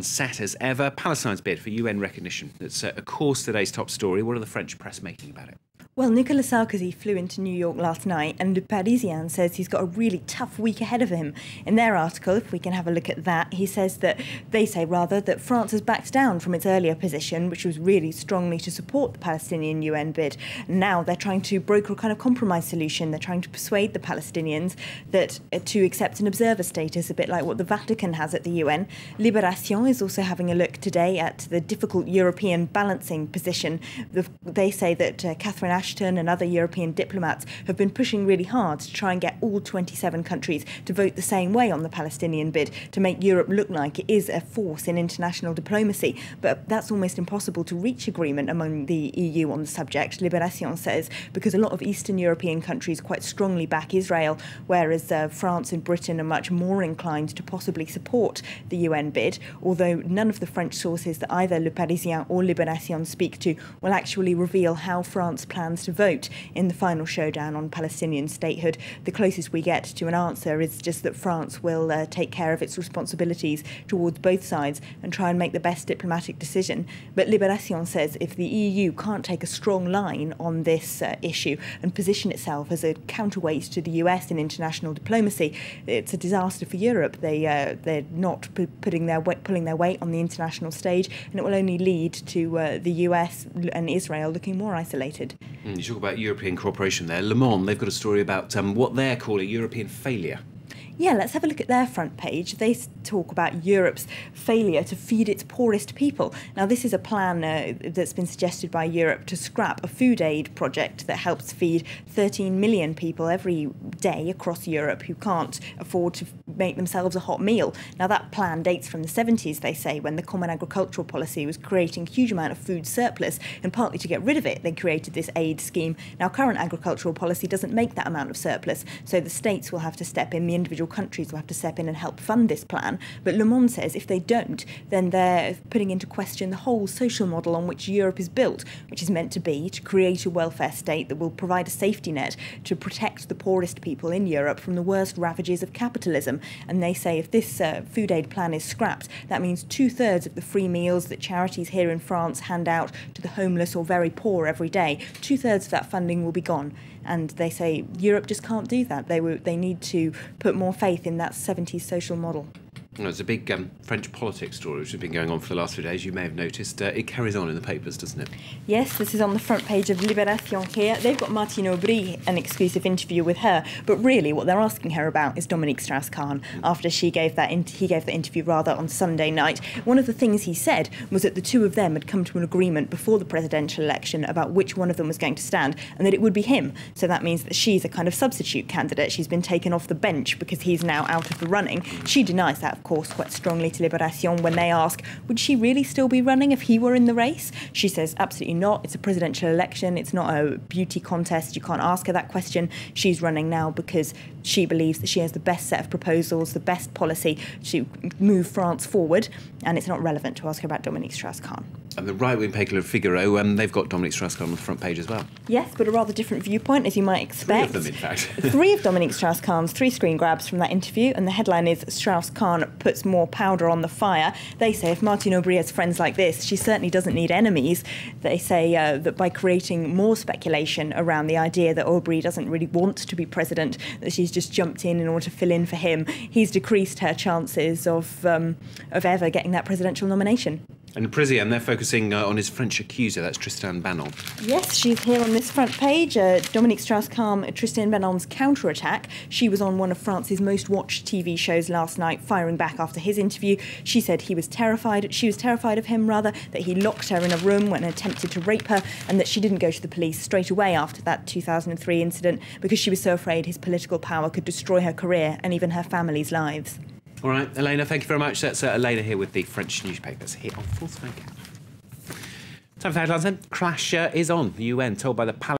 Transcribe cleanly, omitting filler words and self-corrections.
Set as ever, Palestine's bid for UN recognition. That's, of course, today's top story. What are the French press making about it? Well, Nicolas Sarkozy flew into New York last night, and Le Parisien says he's got a really tough week ahead of him. In their article, if we can have a look at that, they say that France has backed down from its earlier position, which was really strongly to support the Palestinian UN bid. Now they're trying to broker a kind of compromise solution. They're trying to persuade the Palestinians that to accept an observer status, a bit like what the Vatican has at the UN. Libération is also having a look today at the difficult European balancing position. They say that Catherine Ashton and other European diplomats have been pushing really hard to try and get all 27 countries to vote the same way on the Palestinian bid, to make Europe look like it is a force in international diplomacy. But that's almost impossible to reach agreement among the EU on the subject, Libération says, because a lot of Eastern European countries quite strongly back Israel, whereas France and Britain are much more inclined to possibly support the UN bid, although none of the French sources that either Le Parisien or Libération speak to will actually reveal how France plans to vote in the final showdown on Palestinian statehood. The closest we get to an answer is just that France will take care of its responsibilities towards both sides and try and make the best diplomatic decision. But Libération says if the EU can't take a strong line on this issue and position itself as a counterweight to the US in international diplomacy, it's a disaster for Europe. They're not pulling their weight on the international stage, and it will only lead to the US and Israel looking more isolated. You talk about European cooperation there. Le Monde, they've got a story about what they're calling European failure. Yeah, let's have a look at their front page. They talk about Europe's failure to feed its poorest people. Now, this is a plan that's been suggested by Europe to scrap a food aid project that helps feed 13 million people every day across Europe who can't afford to make themselves a hot meal. Now, that plan dates from the 70s, they say, when the Common Agricultural Policy was creating a huge amount of food surplus, and partly to get rid of it, they created this aid scheme. Now, current agricultural policy doesn't make that amount of surplus, so the states will have to step in, the individual countries will have to step in and help fund this plan. But Le Monde says if they don't, then they're putting into question the whole social model on which Europe is built, which is meant to be to create a welfare state that will provide a safety net to protect the poorest people in Europe from the worst ravages of capitalism. And they say if this food aid plan is scrapped, that means 2/3 of the free meals that charities here in France hand out to the homeless or very poor every day, 2/3 of that funding will be gone. And they say Europe just can't do that. They need to put more faith in that 70s social model. Well, it's a big French politics story which has been going on for the last few days. You may have noticed it carries on in the papers, doesn't it? Yes, this is on the front page of Libération here. They've got Martine Aubry, an exclusive interview with her. But really what they're asking her about is Dominique Strauss-Kahn, after he gave that interview on Sunday night. One of the things he said was that the two of them had come to an agreement before the presidential election about which one of them was going to stand, and that it would be him. So that means that she's a kind of substitute candidate. She's been taken off the bench because he's now out of the running. She denies that, of course, quite strongly to Libération when they ask, would she really still be running if he were in the race? She says, absolutely not. It's a presidential election. It's not a beauty contest. You can't ask her that question. She's running now because she believes that she has the best set of proposals, the best policy to move France forward, and it's not relevant to ask her about Dominique Strauss-Kahn. And the right-wing paper of Figaro, they've got Dominique Strauss-Kahn on the front page as well. Yes, but a rather different viewpoint, as you might expect. 3 of them, in fact. 3 of Dominique Strauss-Kahn's 3 screen grabs from that interview, and the headline is Strauss-Kahn puts more powder on the fire. They say if Martine Aubry has friends like this, she certainly doesn't need enemies. They say that by creating more speculation around the idea that Aubry doesn't really want to be president, that she's just jumped in order to fill in for him, he's decreased her chances of ever getting that presidential nomination. And the Parisien, they're focusing on his French accuser, that's Tristane Banon. Yes, she's here on this front page. Dominique Strauss-Kahn, Tristane Banon's counterattack. She was on one of France's most watched TV shows last night, firing back after his interview. She said she was terrified of him, that he locked her in a room when attempted to rape her, and that she didn't go to the police straight away after that 2003 incident because she was so afraid his political power could destroy her career and even her family's lives. All right, Elena, thank you very much. That's Elena here with the French newspapers here on Full Smoke Out. Time for the headlines then. Crash is on. The UN told by the